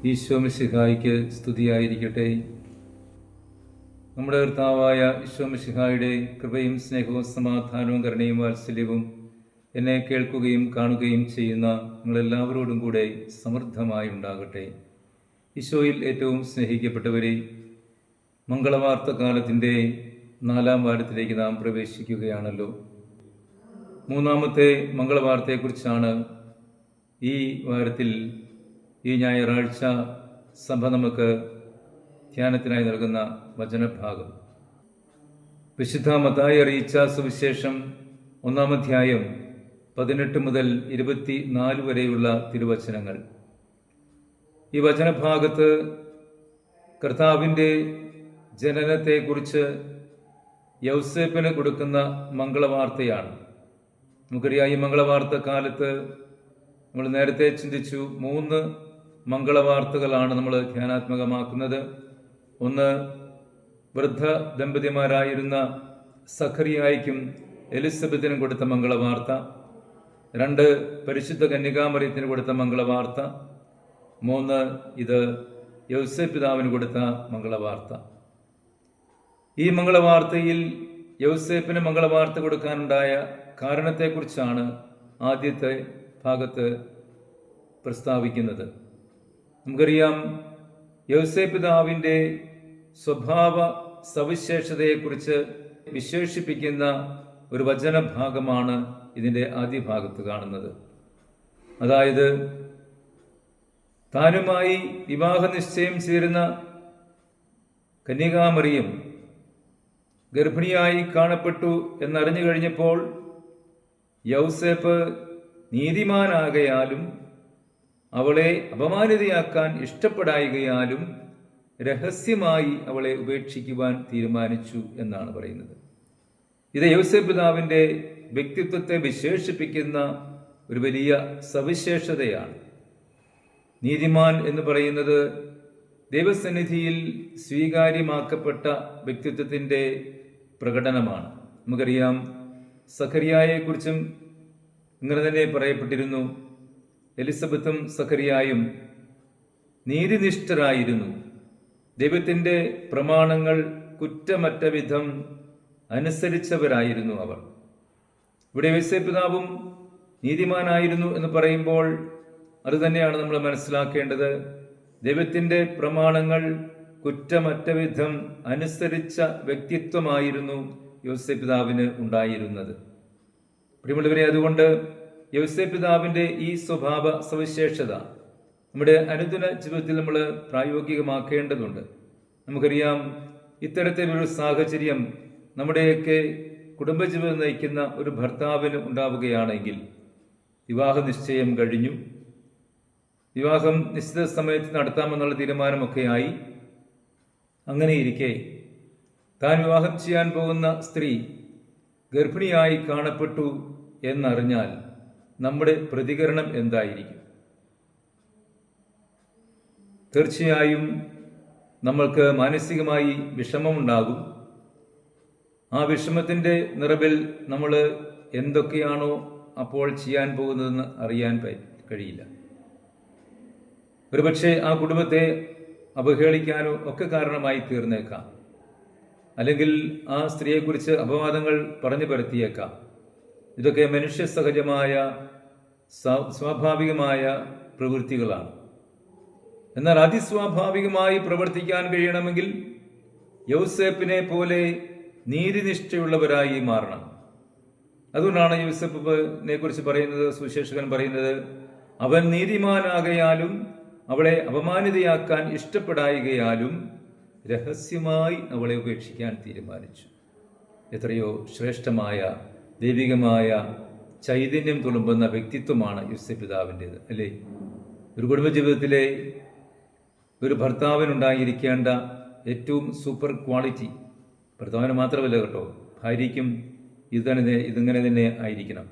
ഈശോ മിശിഹായ്ക്ക് സ്തുതിയായിരിക്കട്ടെ. നമ്മുടെ കർത്താവായ ഈശോ മിശിഹായുടെ കൃപയും സ്നേഹവും സമാധാനവും കരുണയും വാത്സല്യവും എന്നെ കേൾക്കുകയും കാണുകയും ചെയ്യുന്ന നിങ്ങളെല്ലാവരോടും കൂടെ സമൃദ്ധമായി ഉണ്ടാകട്ടെ. ഈശോയിൽ ഏറ്റവും സ്നേഹിക്കപ്പെട്ടവരെ, മംഗളവാർത്ത കാലത്തിൻ്റെ 4-ാം വാരത്തിലേക്ക് നാം പ്രവേശിക്കുകയാണല്ലോ. 3-ാമത്തെ മംഗളവാർത്തയെക്കുറിച്ചാണ് ഈ വാരത്തിൽ, ഈ ഞായറാഴ്ച സഭ നമുക്ക് ധ്യാനത്തിനായി നൽകുന്ന വചനഭാഗം. വിശുദ്ധ മത്തായി അറിയിച്ച സുവിശേഷം 1-ാം അധ്യായം 18 മുതൽ 24 വരെയുള്ള തിരുവചനങ്ങൾ. ഈ വചനഭാഗത്ത് കർത്താവിൻ്റെ ജനനത്തെക്കുറിച്ച് യൗസേപ്പിന് കൊടുക്കുന്ന മംഗളവാർത്തയാണ്. നമുക്കറിയാം, ഈ മംഗളവാർത്ത കാലത്ത് നമ്മൾ നേരത്തെ ചിന്തിച്ചു, 3 മംഗളവാർത്തകളാണ് നമ്മൾ ധ്യാനാത്മകമാക്കുന്നത്. ഒന്ന്, വൃദ്ധ ദമ്പതിമാരായിരുന്ന സഖറിയായ്ക്കും എലിസബത്തിനും കൊടുത്ത മംഗളവാർത്ത. 2, പരിശുദ്ധ കന്യകാമറിയത്തിന് കൊടുത്ത മംഗളവാർത്ത. 3, ഇത് യൗസേപ്പ് പിതാവിന് കൊടുത്ത മംഗളവാർത്ത. ഈ മംഗളവാർത്തയിൽ യൗസേപ്പിന് മംഗളവാർത്ത കൊടുക്കാനുണ്ടായ കാരണത്തെക്കുറിച്ചാണ് ആദ്യത്തെ ഭാഗത്ത് പ്രസ്താവിക്കുന്നത്. നമുക്കറിയാം, യൗസേപ്പ് പിതാവിൻ്റെ സ്വഭാവ സവിശേഷതയെക്കുറിച്ച് വിശേഷിപ്പിക്കുന്ന ഒരു വചനഭാഗമാണ് ഇതിൻ്റെ ആദ്യ ഭാഗത്ത് കാണുന്നത്. അതായത്, താനുമായി വിവാഹ നിശ്ചയം ചേരുന്ന കന്യകാമറിയം ഗർഭിണിയായി കാണപ്പെട്ടു എന്നറിഞ്ഞു കഴിഞ്ഞപ്പോൾ യൗസേപ്പ് നീതിമാനാകയാലും അവളെ അപമാനിതയാക്കാൻ ഇഷ്ടപ്പെടായികയാലും രഹസ്യമായി അവളെ ഉപേക്ഷിക്കുവാൻ തീരുമാനിച്ചു എന്നാണ് പറയുന്നത്. ഇത് യൗസേപ്പ് പിതാവിൻ്റെ വ്യക്തിത്വത്തെ വിശേഷിപ്പിക്കുന്ന ഒരു വലിയ സവിശേഷതയാണ്. നീതിമാൻ എന്ന് പറയുന്നത് ദൈവസന്നിധിയിൽ സ്വീകാര്യമാക്കപ്പെട്ട വ്യക്തിത്വത്തിൻ്റെ പ്രകടനമാണ്. നമുക്കറിയാം, സഖറിയായെക്കുറിച്ചും ഇങ്ങനെ തന്നെ പറയപ്പെട്ടിരുന്നു. എലിസബത്തും സഖറിയായും നീതിനിഷ്ഠരായിരുന്നു. ദൈവത്തിൻ്റെ പ്രമാണങ്ങൾ കുറ്റമറ്റ വിധം അനുസരിച്ചവരായിരുന്നു അവർ. ഇവിടെ യൗസേപ്പ് പിതാവും നീതിമാനായിരുന്നു എന്ന് പറയുമ്പോൾ അത് തന്നെയാണ് നമ്മൾ മനസ്സിലാക്കേണ്ടത്. ദൈവത്തിൻ്റെ പ്രമാണങ്ങൾ കുറ്റമറ്റ വിധം അനുസരിച്ച വ്യക്തിത്വമായിരുന്നു യൗസേപ്പ് പിതാവിന് ഉണ്ടായിരുന്നത്. പ്രിയമുള്ളവരെ, അതുകൊണ്ട് യൗസേപ്പ് പിതാവിൻ്റെ ഈ സ്വഭാവ സവിശേഷത നമ്മുടെ അനുദിന ജീവിതത്തിൽ നമ്മൾ പ്രായോഗികമാക്കേണ്ടതുണ്ട്. നമുക്കറിയാം, ഇത്തരത്തിലൊരു സാഹചര്യം നമ്മുടെയൊക്കെ കുടുംബജീവിതം നയിക്കുന്ന ഒരു ഭർത്താവിന് ഉണ്ടാവുകയാണെങ്കിൽ, വിവാഹ നിശ്ചയം കഴിഞ്ഞു, വിവാഹം നിശ്ചിത സമയത്ത് നടത്താമെന്നുള്ള തീരുമാനമൊക്കെയായി, അങ്ങനെയിരിക്കെ താൻ വിവാഹം ചെയ്യാൻ പോകുന്ന സ്ത്രീ ഗർഭിണിയായി കാണപ്പെട്ടു എന്നറിഞ്ഞാൽ നമ്മുടെ പ്രതികരണം എന്തായിരിക്കും? തീർച്ചയായും നമ്മൾക്ക് മാനസികമായി വിഷമമുണ്ടാകും. ആ വിഷമത്തിൻ്റെ നിറവിൽ നമ്മൾ എന്തൊക്കെയാണോ അപ്പോൾ ചെയ്യാൻ പോകുന്നതെന്ന് അറിയാൻ കഴിയില്ല. ഒരുപക്ഷെ ആ കുടുംബത്തെ അവഹേളിക്കാനോ ഒക്കെ കാരണമായി തീർന്നേക്കാം. അല്ലെങ്കിൽ ആ സ്ത്രീയെക്കുറിച്ച് അപവാദങ്ങൾ പറഞ്ഞു പരത്തിയേക്കാം. ഇതൊക്കെ മനുഷ്യ സഹജമായ സ്വാഭാവികമായ പ്രവൃത്തികളാണ്. എന്നാൽ അതിസ്വാഭാവികമായി പ്രവർത്തിക്കാൻ കഴിയണമെങ്കിൽ യൗസേപ്പിനെ പോലെ നീതിനിഷ്ഠയുള്ളവരായി മാറണം. അതുകൊണ്ടാണ് യൗസേപ്പിനെ കുറിച്ച് പറയുന്നത്, സുവിശേഷകൻ പറയുന്നത്, അവൻ നീതിമാനാകയാലും അവളെ അപമാനിതയാക്കാൻ ഇഷ്ടപ്പെടായികയാലും രഹസ്യമായി അവളെ ഉപേക്ഷിക്കാൻ തീരുമാനിച്ചു. എത്രയോ ശ്രേഷ്ഠമായ ദൈവികമായ ചൈതന്യം തുളുമ്പുന്ന വ്യക്തിത്വമാണ് യൗസേപ്പ് പിതാവിൻ്റേത്, അല്ലേ? ഒരു കുടുംബജീവിതത്തിലെ ഒരു ഭർത്താവിനുണ്ടായിരിക്കേണ്ട ഏറ്റവും സൂപ്പർ ക്വാളിറ്റി, ഭർത്താവിന് മാത്രമല്ല കേട്ടോ, ഭാര്യയ്ക്കും ഇതിങ്ങനെ തന്നെ ആയിരിക്കണം.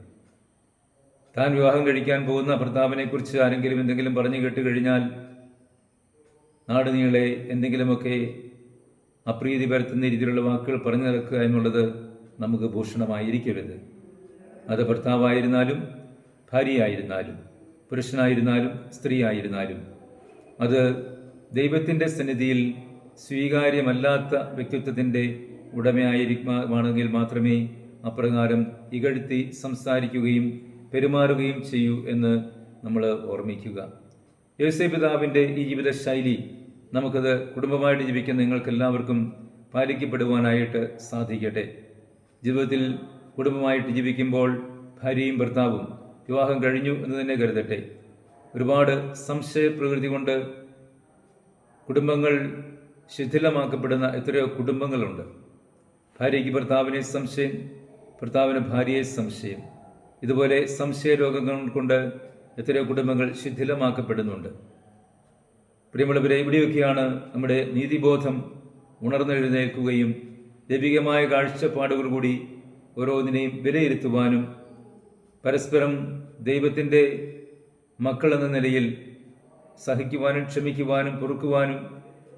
താൻ വിവാഹം കഴിക്കാൻ പോകുന്ന ഭർത്താവിനെ കുറിച്ച് ആരെങ്കിലും എന്തെങ്കിലും പറഞ്ഞു കേട്ട് കഴിഞ്ഞാൽ നാട് നീളെ എന്തെങ്കിലുമൊക്കെ അപ്രീതി പരത്തുന്ന രീതിയിലുള്ള വാക്കുകൾ പറഞ്ഞു നടക്കുക എന്നുള്ളത് നമുക്ക് ഭൂഷണമായിരിക്കരുത്. അത് ഭർത്താവായിരുന്നാലും ഭാര്യയായിരുന്നാലും പുരുഷനായിരുന്നാലും സ്ത്രീ ആയിരുന്നാലും അത് ദൈവത്തിൻ്റെ സന്നിധിയിൽ സ്വീകാര്യമല്ലാത്ത വ്യക്തിത്വത്തിൻ്റെ ഉടമയായിരിക്കുവാണെങ്കിൽ മാത്രമേ അപ്രകാരം ഇകഴ്ത്തി സംസാരിക്കുകയും പെരുമാറുകയും ചെയ്യൂ എന്ന് നമ്മൾ ഓർമ്മിക്കുക. യോസേപ്പ് പിതാവിൻ്റെ ഈ ജീവിത ശൈലി നമുക്കത് കുടുംബമായിട്ട് ജീവിക്കുന്ന നിങ്ങൾക്കെല്ലാവർക്കും പാലിക്കപ്പെടുവാനായിട്ട് സാധിക്കട്ടെ. ജീവിതത്തിൽ കുടുംബമായിട്ട് ജീവിക്കുമ്പോൾ ഭാര്യയും ഭർത്താവും വിവാഹം കഴിഞ്ഞു എന്ന് തന്നെ കരുതട്ടെ. ഒരുപാട് സംശയപ്രകൃതി കൊണ്ട് കുടുംബങ്ങൾ ശിഥിലമാക്കപ്പെടുന്ന എത്രയോ കുടുംബങ്ങളുണ്ട്. ഭാര്യയ്ക്ക് ഭർത്താവിനെ സംശയം, ഭർത്താവിന് ഭാര്യയെ സംശയം. ഇതുപോലെ സംശയരോഗങ്ങൾ കൊണ്ട് എത്രയോ കുടുംബങ്ങൾ ശിഥിലമാക്കപ്പെടുന്നുണ്ട്. പ്രിയമുള്ളവരെ, ഇവിടെയൊക്കെയാണ് നമ്മുടെ നീതിബോധം ഉണർന്നെഴുന്നേൽക്കുകയും ദൈവികമായ കാഴ്ചപ്പാടുകൾ കൂടി ഓരോന്നിനെയും വിലയിരുത്തുവാനും പരസ്പരം ദൈവത്തിൻ്റെ മക്കളെന്ന നിലയിൽ സഹിക്കുവാനും ക്ഷമിക്കുവാനും പൊറുക്കുവാനും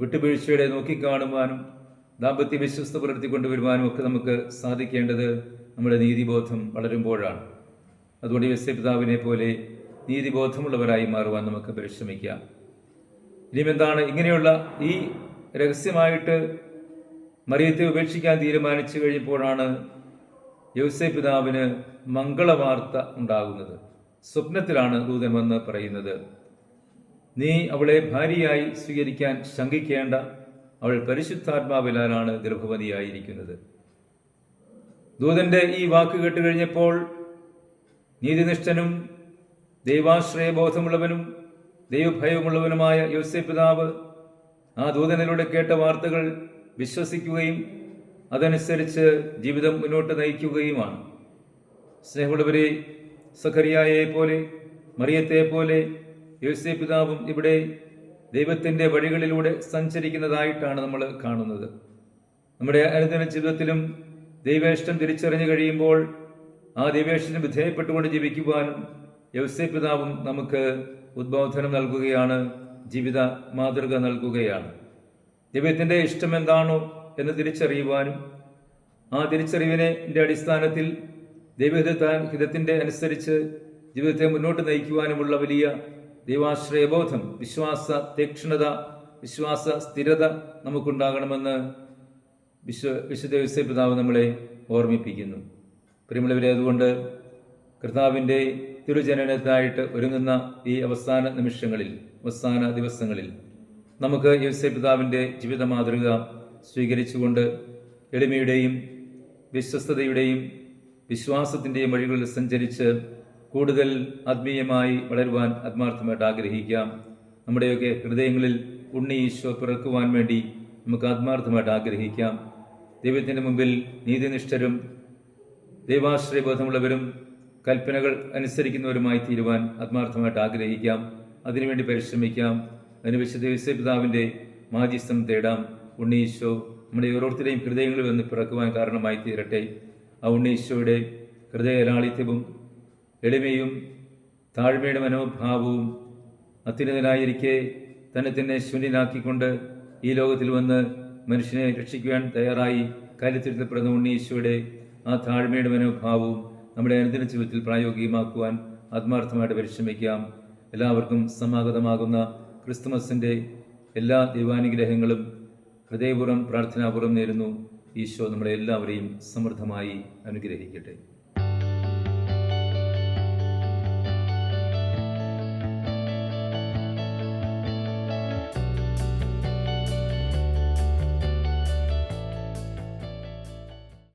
വിട്ടുവീഴ്ചയുടെ നോക്കിക്കാണുവാനും ദാമ്പത്യ വിശ്വസ്ത പുലർത്തിക്കൊണ്ടുവരുവാനും ഒക്കെ നമുക്ക് സാധിക്കേണ്ടത് നമ്മുടെ നീതിബോധം വളരുമ്പോഴാണ്. അതുകൊണ്ട് യോസേപ്പ് പിതാവിനെ പോലെ നീതിബോധമുള്ളവരായി മാറുവാൻ നമുക്ക് പരിശ്രമിക്കാം. ഇനിയും എന്താണ്, ഇങ്ങനെയുള്ള ഈ രഹസ്യമായിട്ട് മറിയത്തെ ഉപേക്ഷിക്കാൻ തീരുമാനിച്ചു കഴിഞ്ഞപ്പോഴാണ് യോസേപ്പ് പിതാവിന് മംഗളവാർത്ത ഉണ്ടാകുന്നത്. സ്വപ്നത്തിലാണ് ദൂതൻ വന്ന് പറയുന്നത്, നീ അവളെ ഭാര്യയായി സ്വീകരിക്കാൻ ശങ്കിക്കേണ്ട, അവൾ പരിശുദ്ധാത്മാവിലാണ് ഗർഭവതിയായിരിക്കുന്നത്. ദൂതന്റെ ഈ വാക്ക് കേട്ട് കഴിഞ്ഞപ്പോൾ നീതിനിഷ്ഠനും ദൈവാശ്രയബോധമുള്ളവനും ദൈവഭയമുള്ളവനുമായ യോസേപ്പ് പിതാവ് ആ ദൂതനിലൂടെ കേട്ട വാർത്തകൾ വിശ്വസിക്കുകയും അതനുസരിച്ച് ജീവിതം മുന്നോട്ട് നയിക്കുകയുമാണ്. സ്നേഹമുള്ളവരെ, സഖറിയായെ പോലെ മറിയത്തെ പോലെ യോസേപ്പ് പിതാവും ഇവിടെ ദൈവത്തിൻ്റെ വഴികളിലൂടെ സഞ്ചരിക്കുന്നതായിട്ടാണ് നമ്മൾ കാണുന്നത്. നമ്മുടെ അനുദിന ജീവിതത്തിലും ദൈവേഷ്ടം തിരിച്ചറിഞ്ഞു കഴിയുമ്പോൾ ആ ദൈവേഷ്ടത്തിന് വിധേയപ്പെട്ടുകൊണ്ട് ജീവിക്കുവാനും യോസേപ്പ് പിതാവും നമുക്ക് ഉദ്ബോധനം നൽകുകയാണ്, ജീവിത മാതൃക നൽകുകയാണ്. ദൈവത്തിൻ്റെ ഇഷ്ടം എന്താണോ എന്ന് തിരിച്ചറിയുവാനും ആ തിരിച്ചറിവിൻ്റെ അടിസ്ഥാനത്തിൽ ദൈവഹിതത്തിൻ്റെ അനുസരിച്ച് ജീവിതത്തെ മുന്നോട്ട് നയിക്കുവാനുമുള്ള വലിയ ദൈവാശ്രയബോധം, വിശ്വാസ തീക്ഷ്ണത, വിശ്വാസ സ്ഥിരത നമുക്കുണ്ടാകണമെന്ന് വിശുദ്ധ യോസേപ്പ് പിതാവ് നമ്മളെ ഓർമ്മിപ്പിക്കുന്നു. പ്രിയമുള്ളവരെ, അതുകൊണ്ട് കർത്താവിൻ്റെ തിരുജനനത്തിനായിട്ട് ഒരുങ്ങുന്ന ഈ അവസാന നിമിഷങ്ങളിൽ, അവസാന ദിവസങ്ങളിൽ നമുക്ക് യോസേപ്പ് പിതാവിൻ്റെ ജീവിത മാതൃക സ്വീകരിച്ചുകൊണ്ട് എളിമയുടെയും വിശ്വസ്തതയുടെയും വിശ്വാസത്തിൻ്റെയും വഴികളിൽ സഞ്ചരിച്ച് കൂടുതൽ ആത്മീയമായി വളരുവാൻ ആത്മാർത്ഥമായിട്ട് ആഗ്രഹിക്കാം. നമ്മുടെയൊക്കെ ഹൃദയങ്ങളിൽ ഉണ്ണി ഈശോ പിറക്കുവാൻ വേണ്ടി നമുക്ക് ആത്മാർത്ഥമായിട്ട് ആഗ്രഹിക്കാം. ദൈവത്തിൻ്റെ മുമ്പിൽ നീതിനിഷ്ഠരും ദൈവാശ്രയബോധമുള്ളവരും കൽപ്പനകൾ അനുസരിക്കുന്നവരുമായി തീരുവാൻ ആത്മാർത്ഥമായിട്ട് ആഗ്രഹിക്കാം. അതിനുവേണ്ടി പരിശ്രമിക്കാം. അതിന് വിശുദ്ധ യോസേപ്പ് പിതാവിൻ്റെ മാധ്യസ്ഥം തേടാം. ഉണ്ണീശോ നമ്മുടെ ഓരോരുത്തരെയും ഹൃദയങ്ങളിൽ വന്ന് പിറക്കുവാൻ കാരണമായി തീരട്ടെ. ആ ഉണ്ണീശോയുടെ ഹൃദയലാളിത്യവും എളിമയും താഴ്മയുടെ മനോഭാവവും അത്യുന്നതനായിരിക്കെ തന്നെ ശൂന്യനാക്കിക്കൊണ്ട് ഈ ലോകത്തിൽ വന്ന് മനുഷ്യനെ രക്ഷിക്കുവാൻ തയ്യാറായി കാര്യത്തിരുത്തപ്പെടുന്ന ഉണ്ണീശോയുടെ ആ താഴ്മയുടെ മനോഭാവവും നമ്മുടെ അനുദിന ജീവിതത്തിൽ പ്രായോഗികമാക്കുവാൻ ആത്മാർത്ഥമായിട്ട് പരിശ്രമിക്കാം. എല്ലാവർക്കും സമാഗതമാകുന്ന ക്രിസ്തുമസിൻ്റെ എല്ലാ ദൈവാനുഗ്രഹങ്ങളും ഹൃദയപൂർവ്വം പ്രാർത്ഥനാപൂർവ്വം നേരുന്നു. ഈശോ നമ്മളെ എല്ലാവരെയും സമൃദ്ധമായി അനുഗ്രഹിക്കട്ടെ.